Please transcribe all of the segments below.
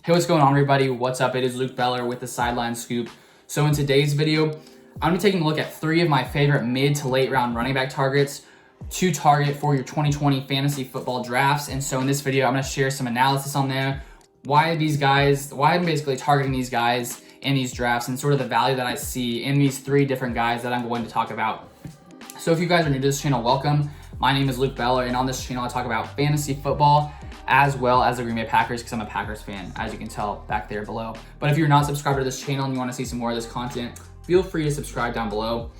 Hey, what's going on, everybody? What's up? It is Luke Beller with the Sideline Scoop. So in today's video, I'm going to be taking a look at 3 of my favorite mid to late round running back targets to target for your 2020 fantasy football drafts. And so in this video, I'm going to share some analysis on them, why I'm basically targeting these guys in these drafts, and sort of the value that I see in these 3 different guys that I'm going to talk about. So if you guys are new to this channel, welcome. My name is Luke Beller, and on this channel, I talk about fantasy football as well as the Green Bay Packers, because I'm a Packers fan, as you can tell back there below. But if you're not subscribed to this channel and you want to see some more of this content, feel free to subscribe down below.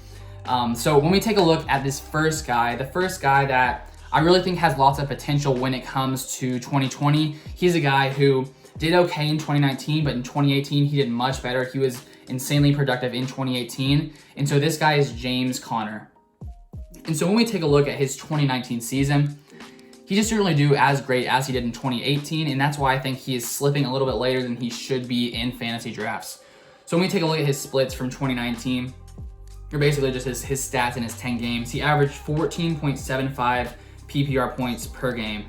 So when we take a look at this first guy, the first guy that I really think has lots of potential when it comes to 2020, he's a guy who did okay in 2019, but in 2018, he did much better. He was insanely productive in 2018. And so this guy is James Conner. And so when we take a look at his 2019 season, he just didn't really do as great as he did in 2018, and that's why I think he is slipping a little bit later than he should be in fantasy drafts. So when we take a look at his splits from 2019, or basically just his stats in his 10 games, he averaged 14.75 PPR points per game.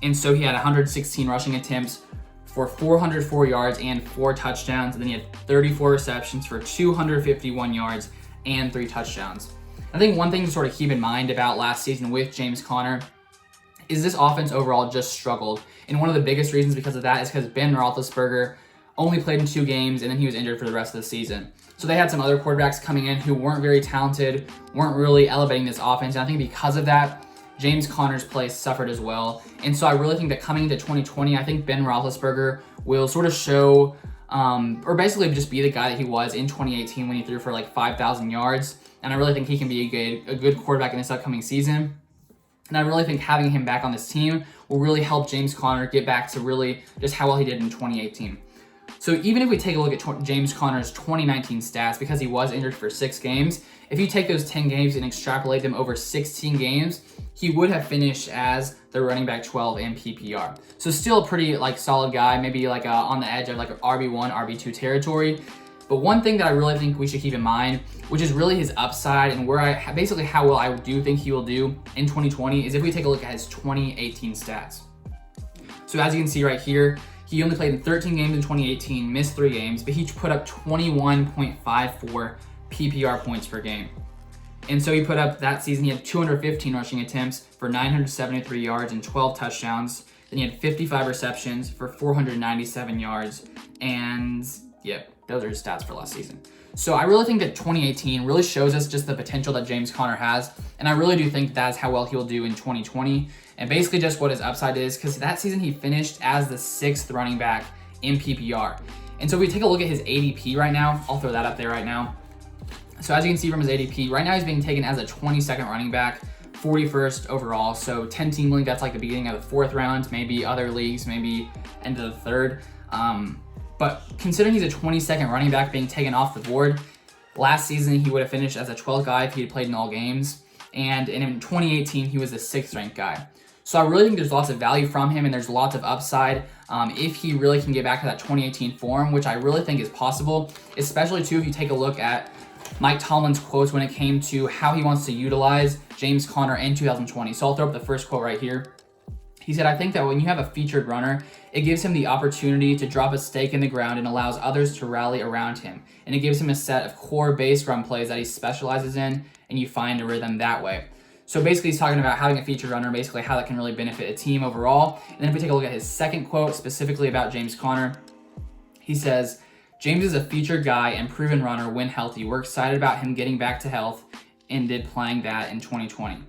And so he had 116 rushing attempts for 404 yards and 4 touchdowns, and then he had 34 receptions for 251 yards and 3 touchdowns. I think one thing to sort of keep in mind about last season with James Conner is this offense overall just struggled. And one of the biggest reasons because of that is because Ben Roethlisberger only played in 2 games, and then he was injured for the rest of the season. So they had some other quarterbacks coming in who weren't very talented, weren't really elevating this offense. And I think because of that, James Conner's play suffered as well. And so I really think that coming into 2020, I think Ben Roethlisberger will sort of show, or basically just be the guy that he was in 2018 when he threw for like 5,000 yards. And I really think he can be a good quarterback in this upcoming season. And I really think having him back on this team will really help James Conner get back to really just how well he did in 2018. So even if we take a look at James Conner's 2019 stats, because he was injured for 6 games, if you take those 10 games and extrapolate them over 16 games, he would have finished as the running back 12 in PPR. So still a pretty solid guy, maybe on the edge of like RB1, RB2 territory. But one thing that I really think we should keep in mind, which is really his upside and basically how well I do think he will do in 2020, is if we take a look at his 2018 stats. So as you can see right here, he only played in 13 games in 2018, missed 3 games, but he put up 21.54 PPR points per game. And so he put up that season, he had 215 rushing attempts for 973 yards and 12 touchdowns. Then he had 55 receptions for 497 yards. And yeah, those are his stats for last season. So I really think that 2018 really shows us just the potential that James Conner has. And I really do think that's how well he'll do in 2020. And basically just what his upside is, because that season he finished as the 6th running back in PPR. And so if we take a look at his ADP right now, I'll throw that up there right now. So as you can see from his ADP, right now he's being taken as a 22nd running back, 41st overall. So 10-team league, that's like the beginning of the 4th round, maybe other leagues, maybe end of the 3rd. But considering he's a 22nd running back being taken off the board, last season he would have finished as a 12th guy if he had played in all games. And in 2018, he was the 6th ranked guy. So I really think there's lots of value from him, and there's lots of upside if he really can get back to that 2018 form, which I really think is possible, especially too if you take a look at Mike Tomlin's quotes when it came to how he wants to utilize James Conner in 2020. So I'll throw up the first quote right here. He said, "I think that when you have a featured runner, it gives him the opportunity to drop a stake in the ground and allows others to rally around him. And it gives him a set of core base run plays that he specializes in, and you find a rhythm that way." So basically he's talking about having a featured runner, basically how that can really benefit a team overall. And then if we take a look at his second quote specifically about James Conner, he says, "James is a featured guy and proven runner when healthy. We're excited about him getting back to health and did playing that in 2020.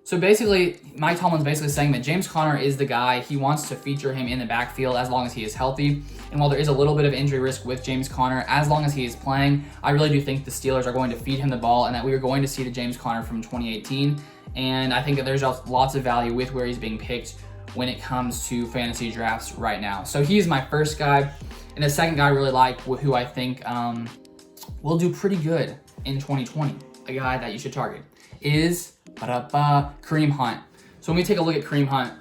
So basically, Mike Tomlin's basically saying that James Conner is the guy. He wants to feature him in the backfield as long as he is healthy. And while there is a little bit of injury risk with James Conner, as long as he is playing, I really do think the Steelers are going to feed him the ball and that we are going to see the James Conner from 2018. And I think that there's lots of value with where he's being picked when it comes to fantasy drafts right now. So he's my first guy. And the second guy I really like, who I think will do pretty good in 2020, a guy that you should target, is Kareem Hunt. So when we take a look at Kareem Hunt,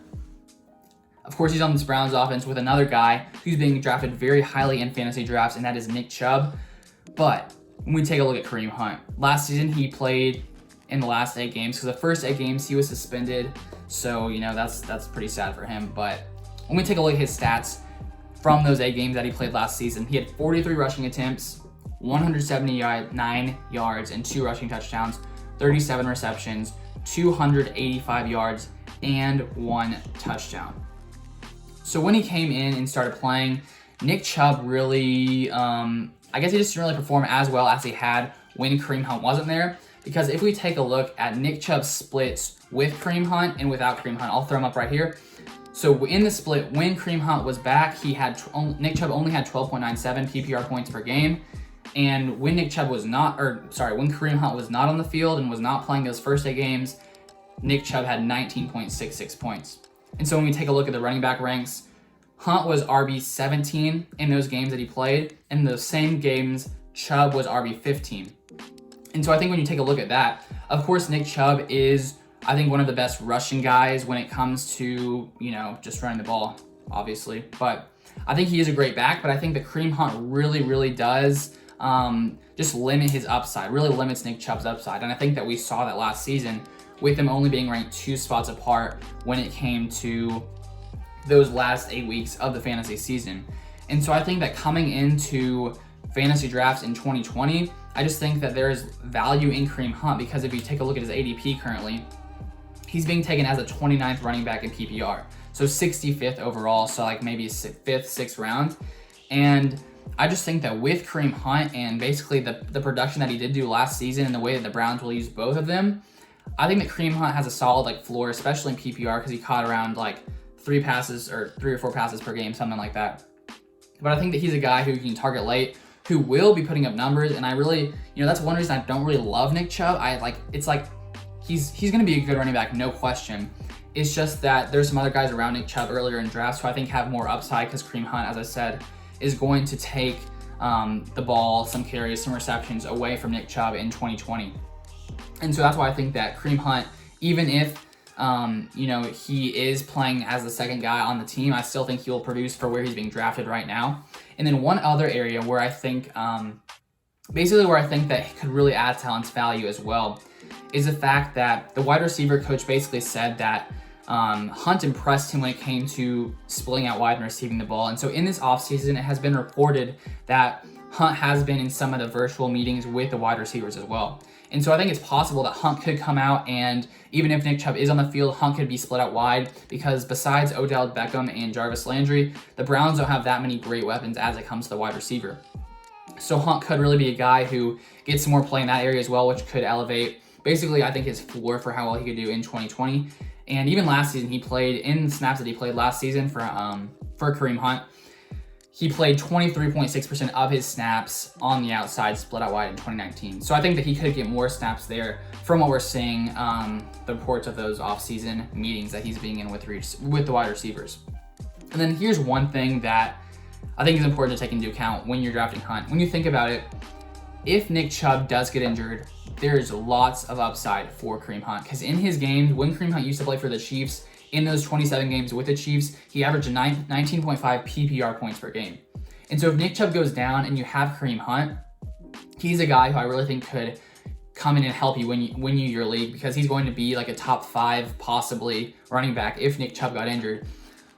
of course, he's on this Browns offense with another guy who's being drafted very highly in fantasy drafts, and that is Nick Chubb. But when we take a look at Kareem Hunt, last season he played in the last 8 games, because the first 8 games he was suspended. So, that's pretty sad for him. But when we take a look at his stats, from those 8 games that he played last season. He had 43 rushing attempts, 179 yards, and 2 rushing touchdowns, 37 receptions, 285 yards, and 1 touchdown. So when he came in and started playing, Nick Chubb really, I guess he just didn't really perform as well as he had when Kareem Hunt wasn't there. Because if we take a look at Nick Chubb's splits with Kareem Hunt and without Kareem Hunt, I'll throw them up right here. So in the split, when Kareem Hunt was back, Nick Chubb only had 12.97 PPR points per game. And when when Kareem Hunt was not on the field and was not playing those first 8 games, Nick Chubb had 19.66 points. And so when we take a look at the running back ranks, Hunt was RB 17 in those games that he played. In those same games, Chubb was RB 15. And so I think when you take a look at that, of course, Nick Chubb is, I think, one of the best rushing guys when it comes to, just running the ball, obviously. But I think he is a great back, but I think that Kareem Hunt really, really does just limit his upside, really limits Nick Chubb's upside. And I think that we saw that last season with them only being ranked 2 spots apart when it came to those last 8 weeks of the fantasy season. And so I think that coming into fantasy drafts in 2020, I just think that there is value in Kareem Hunt because if you take a look at his ADP currently, he's being taken as a 29th running back in PPR. So 65th overall, so like maybe 5th, 6th round. And I just think that with Kareem Hunt and basically the production that he did do last season and the way that the Browns will use both of them, I think that Kareem Hunt has a solid floor, especially in PPR because he caught around 3 or 4 passes per game, something like that. But I think that he's a guy who you can target late, who will be putting up numbers, and I really, that's one reason I don't really love Nick Chubb. He's going to be a good running back, no question. It's just that there's some other guys around Nick Chubb earlier in drafts who I think have more upside because Kareem Hunt, as I said, is going to take the ball, some carries, some receptions away from Nick Chubb in 2020. And so that's why I think that Kareem Hunt, even if he is playing as the second guy on the team, I still think he will produce for where he's being drafted right now. And then one other area where I think, that he could really add talent's value as well, is the fact that the wide receiver coach basically said that Hunt impressed him when it came to splitting out wide and receiving the ball. And so in this offseason, it has been reported that Hunt has been in some of the virtual meetings with the wide receivers as well. And so I think it's possible that Hunt could come out, and even if Nick Chubb is on the field, Hunt could be split out wide because besides Odell Beckham and Jarvis Landry, the Browns don't have that many great weapons as it comes to the wide receiver. So Hunt could really be a guy who gets some more play in that area as well, which could elevate, basically, I think, his floor for how well he could do in 2020. And even last season, he played, in the snaps that he played last season for Kareem Hunt, he played 23.6% of his snaps on the outside, split out wide in 2019. So I think that he could get more snaps there from what we're seeing, the reports of those off-season meetings that he's being in with the wide receivers. And then here's one thing that I think is important to take into account when you're drafting Hunt. When you think about it, if Nick Chubb does get injured, there's lots of upside for Kareem Hunt. Because in his games, when Kareem Hunt used to play for the Chiefs, in those 27 games with the Chiefs, he averaged 19.5 PPR points per game. And so if Nick Chubb goes down and you have Kareem Hunt, he's a guy who I really think could come in and help you win you your league because he's going to be like a top 5 possibly running back if Nick Chubb got injured.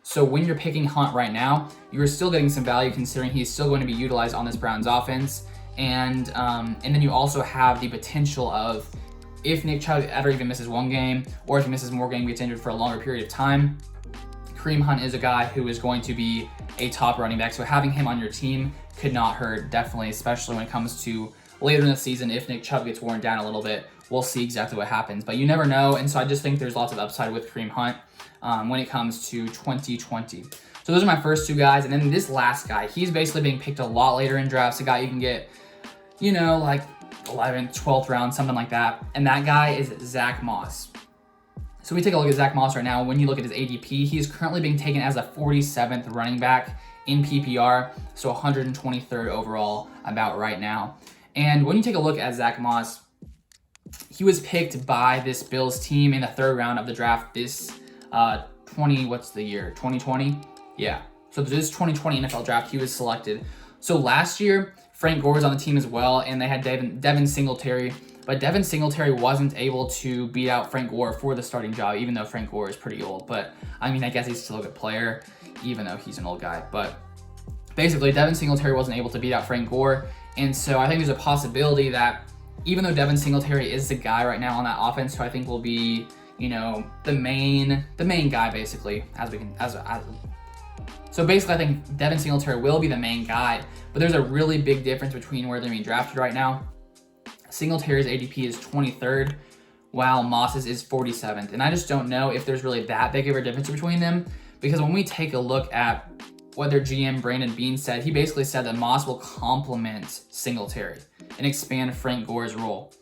So when you're picking Hunt right now, you're still getting some value considering he's still going to be utilized on this Browns offense. And then you also have the potential of, if Nick Chubb ever even misses one game, or if he misses more games, gets injured for a longer period of time, Kareem Hunt is a guy who is going to be a top running back. So having him on your team could not hurt, definitely, especially when it comes to later in the season. If Nick Chubb gets worn down a little bit, we'll see exactly what happens. But you never know, and so I just think there's lots of upside with Kareem Hunt when it comes to 2020. So those are my first 2 guys. And then this last guy, he's basically being picked a lot later in drafts, a guy you can get, 11th, 12th round, something like that. And that guy is Zach Moss. So we take a look at Zach Moss right now. When you look at his ADP, he's currently being taken as a 47th running back in PPR, so 123rd overall about right now. And when you take a look at Zach Moss, he was picked by this Bills team in the 3rd round of the draft this 2020? Yeah. So this 2020 NFL draft, he was selected. So last year, Frank Gore was on the team as well, and they had Devin Singletary. But Devin Singletary wasn't able to beat out Frank Gore for the starting job, even though Frank Gore is pretty old. But, I guess he's still a good player, even though he's an old guy. But basically Devin Singletary wasn't able to beat out Frank Gore. And so I think there's a possibility that even though Devin Singletary is the guy right now on that offense who I think will be, you know, the main guy basically, so basically I think Devin Singletary will be the main guy, but there's a really big difference between where they're being drafted right now. Singletary's ADP is 23rd, while Moss's is 47th. And I just don't know if there's really that big of a difference between them, because when we take a look at what their GM Brandon Beane said, he basically said that Moss will complement Singletary and expand Frank Gore's role.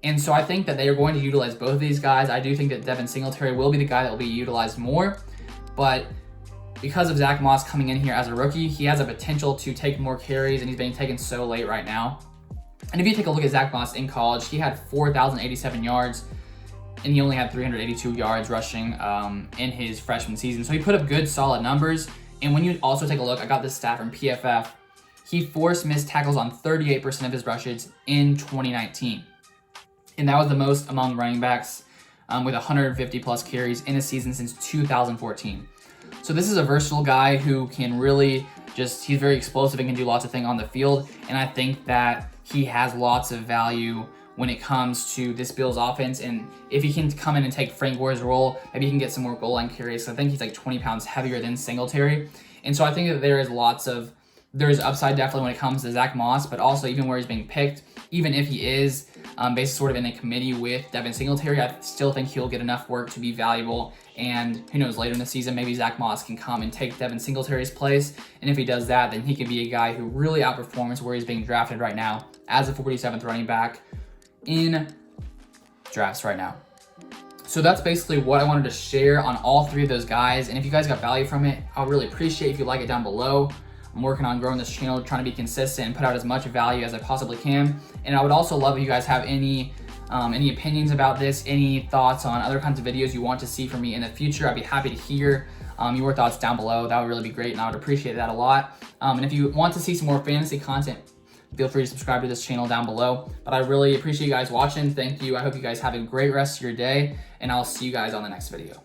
And so I think that they are going to utilize both of these guys. I do think that Devin Singletary will be the guy that will be utilized more, but because of Zach Moss coming in here as a rookie, he has a potential to take more carries, and he's being taken so late right now. And if you take a look at Zach Moss in college, he had 4,087 yards, and he only had 382 yards rushing in his freshman season. So he put up good, solid numbers. And when you also take a look, I got this stat from PFF, he forced missed tackles on 38% of his rushes in 2019. And that was the most among running backs with 150 plus carries in a season since 2014. So this is a versatile guy who can really he's very explosive and can do lots of things on the field. And I think that he has lots of value when it comes to this Bills offense. And if he can come in and take Frank Gore's role, maybe he can get some more goal line carries. So I think he's like 20 pounds heavier than Singletary. And so I think that there is upside definitely when it comes to Zach Moss, but also even where he's being picked, even if he is basically sort of in a committee with Devin Singletary, I still think he'll get enough work to be valuable. And who knows, later in the season, maybe Zach Moss can come and take Devin Singletary's place. And if he does that, then he can be a guy who really outperforms where he's being drafted right now as a 47th running back in drafts right now. So that's basically what I wanted to share on all three of those guys. And if you guys got value from it, I'll really appreciate if you like it down below. I'm working on growing this channel, trying to be consistent and put out as much value as I possibly can. And I would also love if you guys have any opinions about this, any thoughts on other kinds of videos you want to see from me in the future. I'd be happy to hear your thoughts down below. That would really be great, and I would appreciate that a lot. And if you want to see some more fantasy content, feel free to subscribe to this channel down below. But I really appreciate you guys watching. Thank you. I hope you guys have a great rest of your day, and I'll see you guys on the next video.